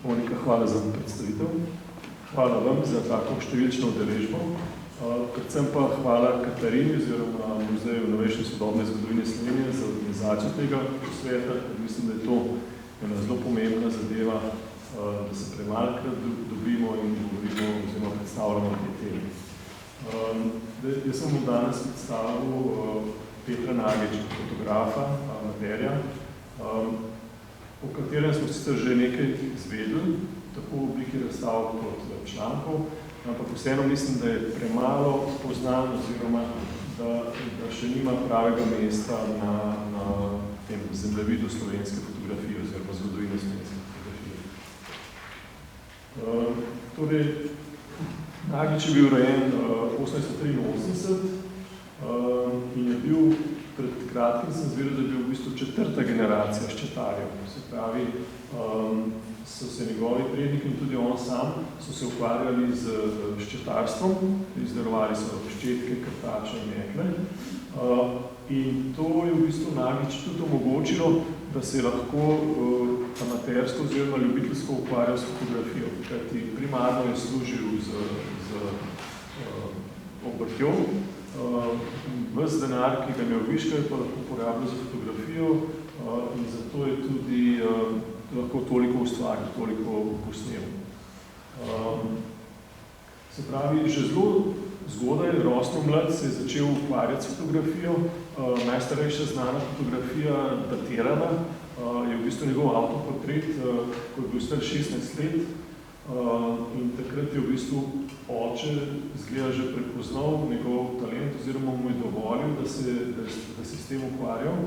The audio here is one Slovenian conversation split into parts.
Monika, hvala za predstavitev. Hvala vam za tako številčno udeležbo. Predvsem pa hvala Katarini oziroma Muzeju novejše sodobne zgodovine Slovenije za organizacijo tega posveta. Mislim, da je to ena zelo pomembna zadeva, da se premalkrat dobimo in govorimo oziroma predstavljamo te teme. Jaz sem danes predstavil Petra Nagiča, fotografa, amaterja, o katerem smo sicer že nekaj izvedeli, tako v obliki razstav kot člankov, ampak vseeno mislim, da je premalo poznan oziroma da še nima pravega mesta na tem zemljevidu slovenske fotografije oziroma zgodovine slovenske fotografije. Torej, Nagič je bil rojen 1883 in je bil pred kratkim, sem zvedel, da je bil v bistvu četrta generacija ščetarjev. Se pravi, so se njegovi predniki in tudi on sam so se ukvarjali z ščetarstvom, izdelovali so ščetke, krtače in jekle. In to je v bistvu Nagič tudi omogočilo, da se je lahko amatersko oziroma ljubiteljsko ukvarjal s fotografijo, kajti primarno je služil z obrtjo. Ves denar, ki ga je viškal, pa lahko uporabljal za fotografijo in zato je tudi lahko toliko ustvaril, toliko posnel. Se pravi, že zelo zgodaj, rosno mlad, se je začel ukvarjati s fotografijo. Najstarejša znana fotografija, datirana, je v bistvu njegov avtoportret, ko je bil star 16 let. In takrat je v bistvu oče zgleda že prepoznal njegov talent oziroma mu je dovolil, da se s tem ukvarjal.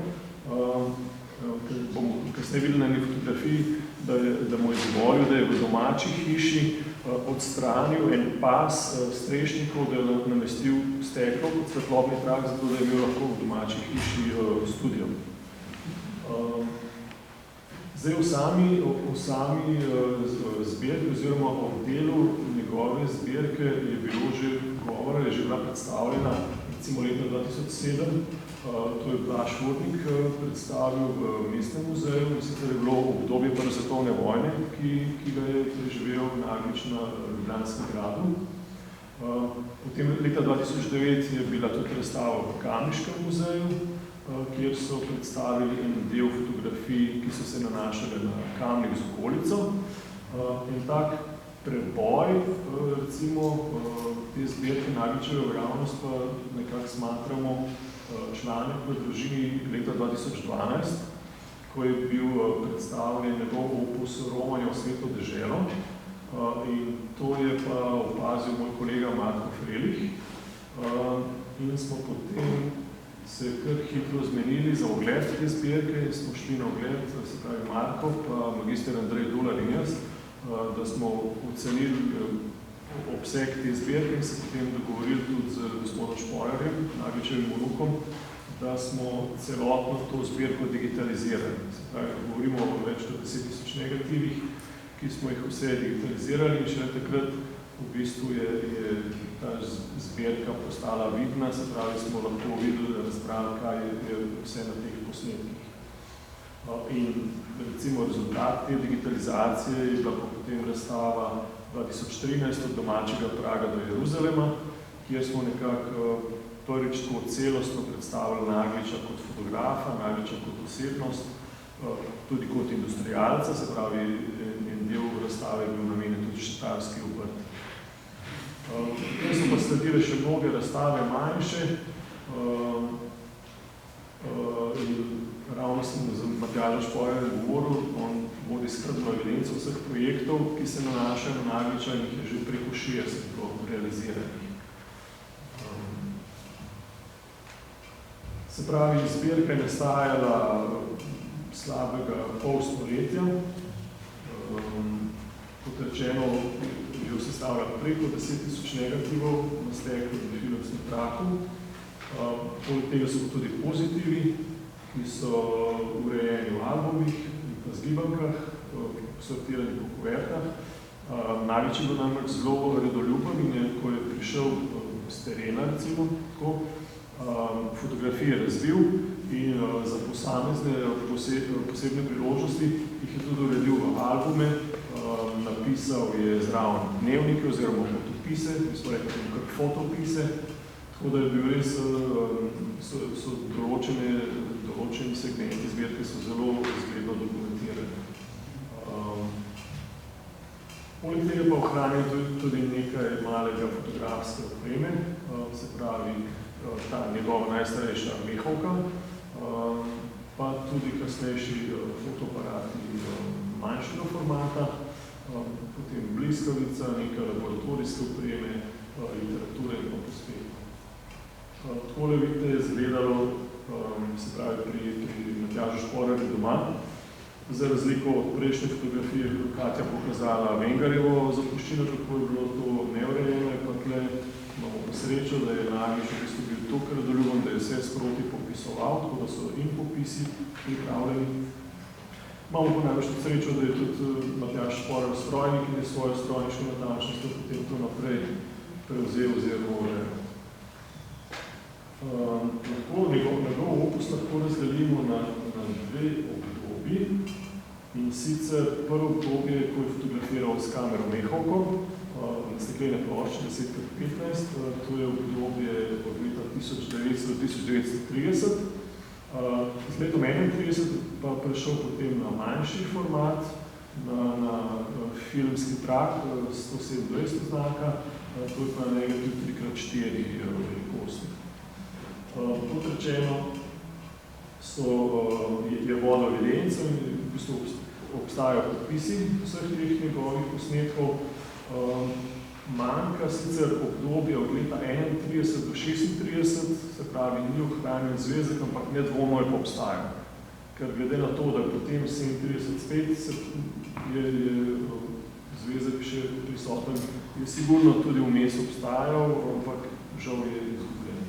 Bomo kasneje videli na eni fotografiji, da mu je dovolil, da je v domači hiši odstranil en pas strešnikov, da je namestil steklo kot svetlobni trak, zato da je imel lahko v domači hiši studio. Zdaj v sami zbirki oziroma o delu njegove zbirke je bilo že govora, je že bila predstavljena recimo leta 2007. To je Blaž Vodnik predstavil v Mestnem muzeju, sicer je bilo obdobje prve svetovne vojne, ki ga je preživel Nagič na Ljubljanskem gradu. Potem leta 2009 je bila tudi razstava v Kamniškem muzeju, kjer so predstavili en del fotografij, ki so se nanašale na Kamnik z okolico. In tak preboj, recimo, te zbirke Nagičeve v javnost pa nekako smatramo članek v družini leta 2012, ko je bil predstavljen njegov opus Romanja v sveto deželo. In to je pa opazil moj kolega Marko Frelih. In smo potem se kar hitro zmenili za ogled te zbirke, smo šli na ogled, se pravi Marko, pa magister Andrej Dular in jaz, da smo ocenili obseg te zbirke in se potem dogovorili tudi z gospodom Šporarjem, Nagičevim vnukom, da smo celotno to zbirko digitalizirali. Se pravi, govorimo o več kot 10.000 negativih, ki smo jih vse digitalizirali in še takrat v bistvu je ta zbirka postala vidna, se pravi, smo lahko videli, razbrali, kaj je vse na teh posnetkih. In recimo rezultat te digitalizacije je bila potem razstava 2013 od domačega Praga do Jeruzalema, kjer smo nekako prvič tako celostno predstavili Nagiča kot fotografa, Nagiča kot osebnost, tudi kot industrialca, se pravi, en del razstave je bil namenjen tudi ščetarski obrt. Potem so pa sledile še mnoge razstave manjše in ravno sem z Matjažem Šporarjem govoril, on vodi skrbno evidenco vseh projektov, ki se nanašajo na Nagiča in jih je že preko 60 realiziranih. Se pravi, zbirka je nastajala slabega pol stoletja. Kot rečeno, je sestavljala preko 10.000 negativov na steklu in filmskem traku. Poleg tega so tudi pozitivi, ki so urejeni v albumih in pa zgibankah, sortirani po kuvertah. Nagič je bil namreč zelo redoljuben in je, ko je prišel z terena, recimo, tako, fotografije razvil in za posamezne posebne priložnosti jih je tudi uredil v albume, napisal je zraven dnevnike oziroma fotopise, mi smo rekli kar fotopise, tako da je bil res, so določeni segmenti zbirke so zelo zgledno dokumentirani. Poleg tega pa ohranil tudi nekaj malega fotografske opreme, se pravi ta njegova najstarejša mehovka, pa tudi kasnejši fotoaparati manjšega formata, potem bliskavica, nekaj laboratorijske opreme, literature in pa pospeha. Takole vidite je izgledalo, se pravi pri Matjažu Šporarju doma. Za razliko od prejšnje fotografije, ko Katja pokazala Vengarjevo zapuščino, kako je bilo to neurejeno, je pa tle imamo srečo, da je Nagi še bil toliko radoljuben, da je vse sproti popisoval, tako da so in popisi pripravljeni. Imamo pa največ srečo, da je tudi Matjaž Šporar strojnik in je svojo strojniško natančnost potem to naprej prevzel oziroma urejal. Njegov opus lahko razdelimo na dve obdobji. In sicer prvo obdobje, ko je fotografiral s kamero mehovko, na steklene plošče 10x15, to je obdobje od leta 1900 do 1930. Z letom 1931 pa prešel potem na manjši format, na filmski trak 127 znaka, to je pa negativ 3x4 velikosti. Kot rečeno, je vodil evidenco in v bistvu obstajajo podpisi vseh teh njegovih posnetkov. Manjka sicer obdobje od leta 1931 do 1936, se pravi, ni ohranjen zvezek, ampak nedvomno je pa obstajal. Ker glede na to, da je potem 1937 spet je zvezek še prisoten, je sigurno tudi vmes obstajal, ampak žal je izgubljen.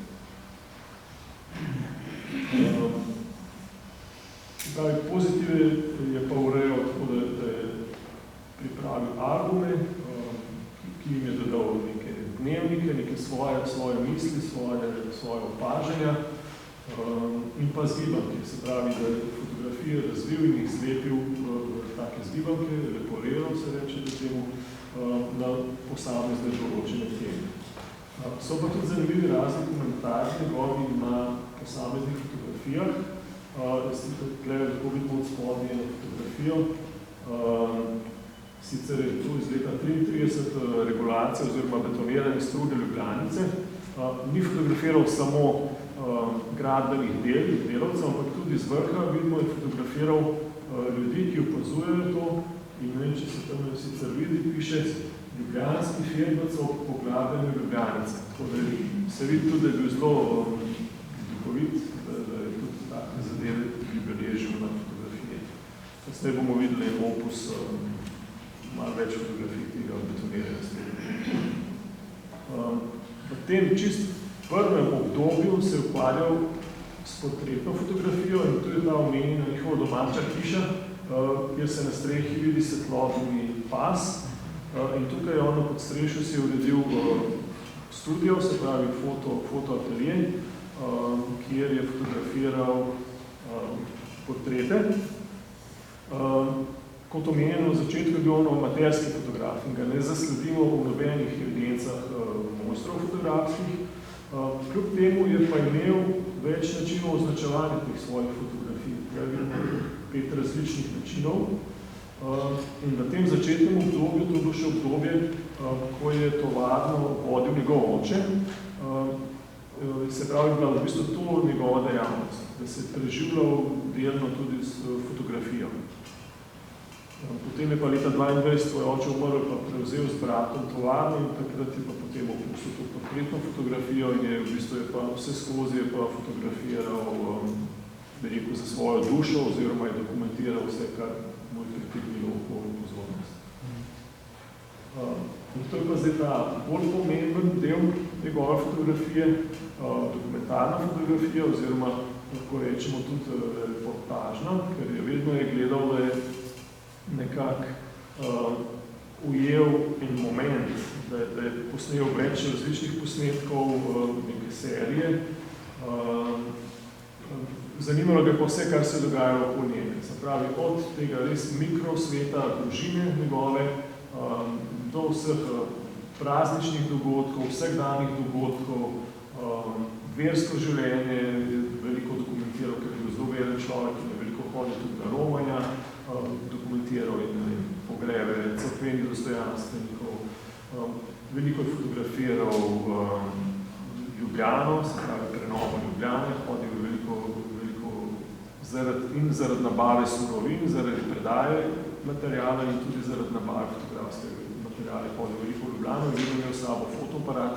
Pravi, pozitive je pa urejal tako, da je pripravil albume, ki jim je dodal neke dnevnike, neke svoje misli, svoje opažanja in pa zgibanke. Se pravi, da je fotografije razvil in jih zlepil take zgibanke, leporelo se reče do temu, na posamezne določene teme. So pa tudi zanimivi razni komentarji njegovi na posameznih fotografijah. Tukaj tako vidimo od spodnje na fotografijo. Sicer je tu iz leta 1933 regulacija oziroma betoniranje struge Ljubljanice. Ni fotografiral samo gradbenih delavcev, ampak tudi z vrha vidimo je fotografiral ljudi, ki opazujejo to. In ne vem, če se tam sicer vidi, piše ljubljanski firmacov po gradbenju Ljubljanice. Tako da se vidi tudi, da je bil zelo duhovit, da je tudi take zadeve pribeležil na fotografije. Zdaj bomo videli opus malo več fotografij tega betoniranja sledi. V tem čist prvem obdobju se je ukvarjal s portretno fotografijo in tu je ta omenjena njihova domača hiša, kjer se na strehi vidi svetlobni pas. In tukaj on na podstrešju si je uredil studio, se pravi fotoatelje, kjer je fotografiral portrete. Kot omenjeno v začetku je bil on amaterski fotograf in ga ne zasledimo v nobenih evidencah mojstrov fotografskih. Kljub temu je pa imel več načinov označevanja teh svojih fotografij. Tukaj vidimo 5 različnih načinov. In v tem začetnem obdobju, to je bilo še obdobje, ko je tovarno vodil njegov oče, se pravi, bila v bistvu to njegova dejavnost, da se je preživljal delno tudi s fotografijo. Potem je pa leta 1922 tvoj oče umrl, pa prevzel z bratom tovarno in takrat je pa potem opustil to portretno fotografijo in je v bistvu je pa vse skozi je pa fotografiral za svojo dušo oziroma je dokumentiral vse, kar mu je pritegnilo okolje pozornost. In to je pa zdaj ta bolj pomemben del njegove fotografije, dokumentarna fotografija oziroma lahko rečemo tudi reportažna, ker je vedno je gledal, da je nekako ujel en moment, da je posnel več različnih posnetkov, neke serije. Zanimalo ga pa vse, kar se dogajalo okoli njega. Se pravi, od tega res mikrosveta družine njegove do vseh prazničnih dogodkov, vsakdanjih dogodkov, versko življenje je veliko dokumentiral, ker je bil zelo veren človek in je veliko hodil tudi na romanja, dokumentiral in pogrebe cerkvenih dostojanstvenikov, veliko je fotografiral Ljubljano, se pravi prenovo Ljubljane, hodil veliko zaradi nabave surovin, zaradi predaje materijala in tudi zaradi nabave fotografskega materijala, hodil veliko v Ljubljano, je imel s sabo fotoaparat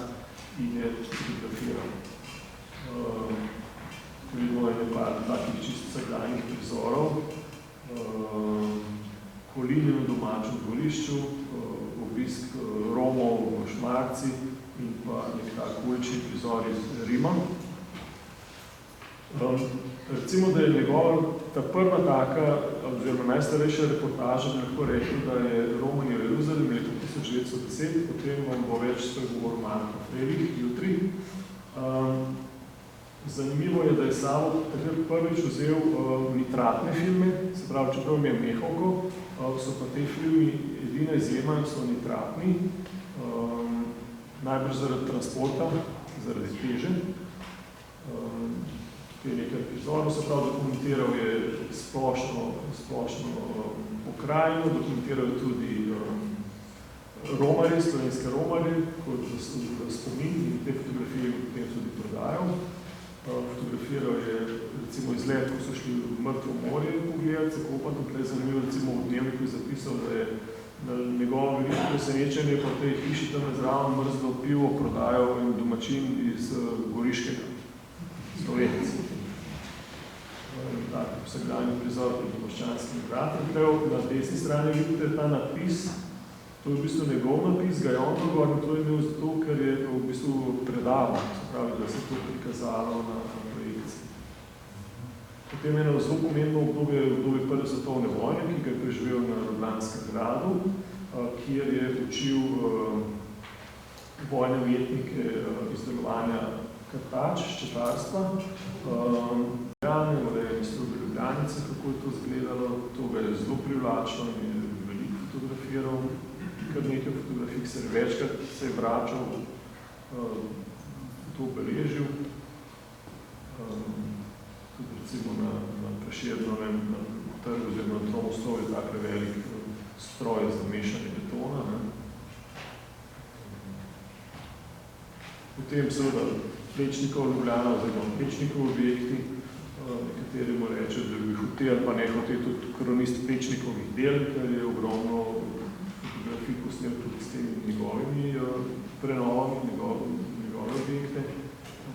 in je fotografiral. Vidimo je nekaj takih čisto vsakdanjih prizorov, koline na domačem dvorišču, obisk Romov v Šmarci in pa nek tak ulični prizor iz Rima. Recimo, da je njegov ta prva taka, oziroma najstarejša reportaža, bi lahko rekel, da je Romanje v Jeruzalem leta 1910, potem vam bo več spregovoril Marko Frelih jutri. Zanimivo je, da je samo takrat prvič vzel nitratne filme, se pravi, čeprav mi je mehovko, so pa te filmi edina izjema, so nitratni, najbrž zaradi transporta, zaradi teže. Tukaj je nekaj prizorov, se pravi, dokumentiral je splošno pokrajino, dokumentiral je tudi romarje, slovenske romarje, kot spomin in te fotografije potem tudi prodajal. Fotografiral je recimo izlet, ko so šli v Mrtvo morje pogledati, tako pa tukaj je zanimivo, recimo v dnevniku je zapisal, da je na njegovo veliko presenečenje po tej hiši tam zraven mrzlo pivo prodajal en domačin iz Goriškega, Slovenec. Tak vsakdanji prizor pred domaščanskim vratom. Na desni strani vidite ta napis, to je v bistvu njegov napis, ga je on dogor in to je imel zato, ker je v bistvu predaval, se pravi, da se to prikazalo na projekciji. Potem je eno zelo pomembno obdobje Prve svetovne vojne, ki ga je preživel na Ljubljanskem gradu, kjer je učil vojne ujetnike izdelovanja kartač, ščetarstva, urejanje strube Ljubljanice, kako je to izgledalo, to ga je zelo privlačno in je veliko fotografiral, kar nekaj fotografij se je večkrat se je vračal, to obeležil, tudi recimo na Prešernovem trgu oziroma na Tromostovju je takle velik stroj za mešanje betona. Potem seveda Plečnikov Ljubljana oziroma Plečnikov objekti, nekateri mu rečejo, da je bil hotel, pa ne hotel tudi kronist Plečnikovih del, ker je ogromno fotografij posnel tudi s temi njegovimi prenovami, njegove objekte.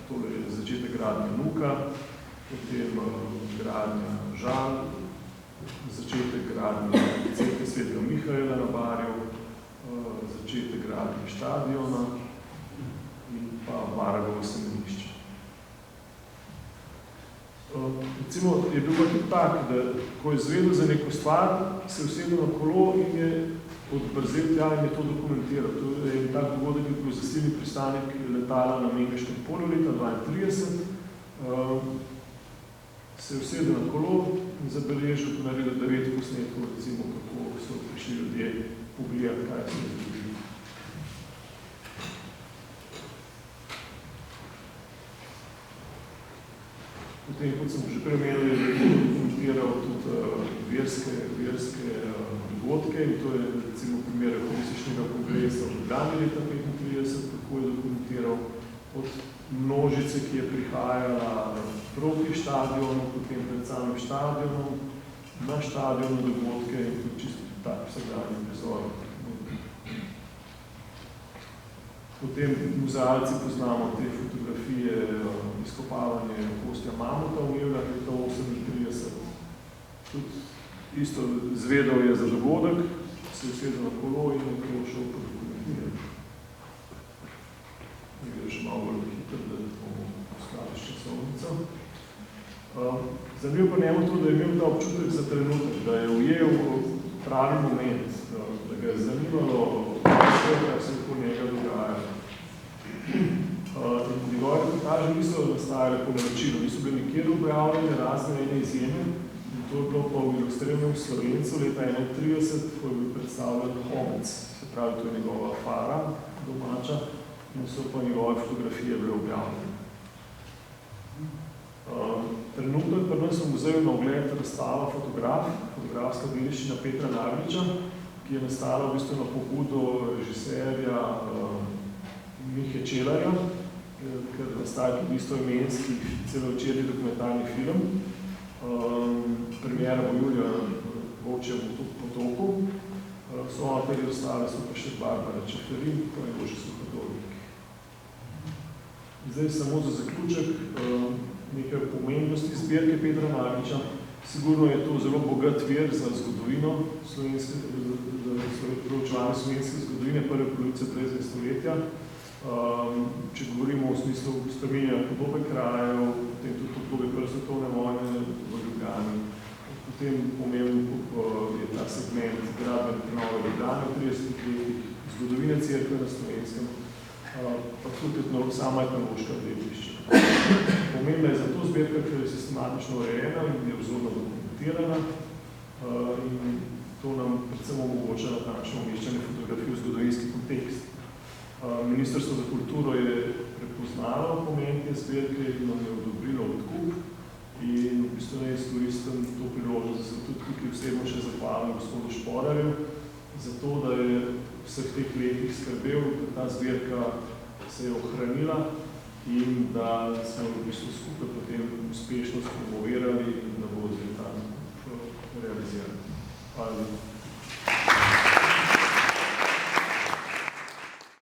Tole je začetek gradnje Nuka, potem gradnja Žal, začetek gradnje cerkve Svetega Mihaela na Barju, začetek gradnje štadiona in pa Baragovo semenišče. Recimo, je bil pa tudi tak, da ko je izvedel za neko stvar, se je usedel na kolo in je odbrzel tja in je to dokumentiral. To je en tak dogodek, ki je bil zasilni pristanek letala na Mengeškem polju leta 1932. Se je usedel na kolo in zabeležil, ko naredil 9 posnetkov, recimo, kako so prišli ljudje pogledati, kaj se je zgodilo. Potem, kot sem že premenil, je dokumentiral tudi verske dogodke in to je recimo primer Komisičnega kongresa v Ljubljani leta 1935, kako je dokumentiral od množice, ki je prihajala proti štadionu, potem pred samim štadionom, na štadionu dogodke in tudi čisto tak vsakdanji prizor. Potem muzealci poznamo te fotografije izkopavanje kostja mamuta v Evljah leta 1938. Tudi isto zvedel je za dogodek, se je sedel na kolo in je to šel po dokumentirati. Nekaj še malo bolj hitro, da bomo poskali s časovnico. Zanimivo pa njemu to, da je imel ta občutek za trenutek, da je ujel pravi moment, da ga je zanimalo vse, kar se po njega dogaja. Njegove reportaže niso nastajale po naročilu, niso bile nikjer objavljene, razne ene izjeme. In To je bilo pa v ilustriranem Slovencu leta 1931, ko je bil predstavljen Homec, se pravi, to je njegova fara domača, in so pa njegove fotografije bile objavljene. Trenutno je pri nas v muzeju na ogled razstava fotografska dediščina Petra Nagliča, ki je nastala v bistvu na pobudo režiserja Mihe Čelarja, ker nastaja tudi istoimenski celovečerni dokumentarni film. Premiera bo julija v Ovčjem potoku. Soavtorji razstave so pa še Barbara Čeferin, pa je Bože Suhodolnik. Zdaj samo za zaključek nekaj pomembnosti zbirke Petra Nagliča. Sigurno je to zelo bogat vir za zgodovino proučevanje slovenske zgodovine prve polovice 20. stoletja. Če govorimo v smislu spreminjanja podobe krajev, potem tudi podobe prve svetovne vojne v Ljubljani. Potem pomemben je ta segment gradbene prenove Ljubljane v 30 letih, zgodovine cerkve na Slovenskem, pa tudi sama etnološka dediščina. Pomembna je zato zbirka, ker je sistematično urejena in je vzorno dokumentirana in to nam predvsem omogoča natančno umeščanje fotografij v zgodovinski kontekst. Ministrstvo za kulturo je prepoznalo pomen te zbirke in nam je odobrilo odkup in v bistvu ne izkoristim to priložnost, da se tudi tukaj osebno še zahvalim gospodu Šporarju za to, da je vseh teh letih skrbel, da ta zbirka se je ohranila in da smo v bistvu skupaj potem uspešno promovirali in da bo zdaj tam realizirali. Hvala lepa.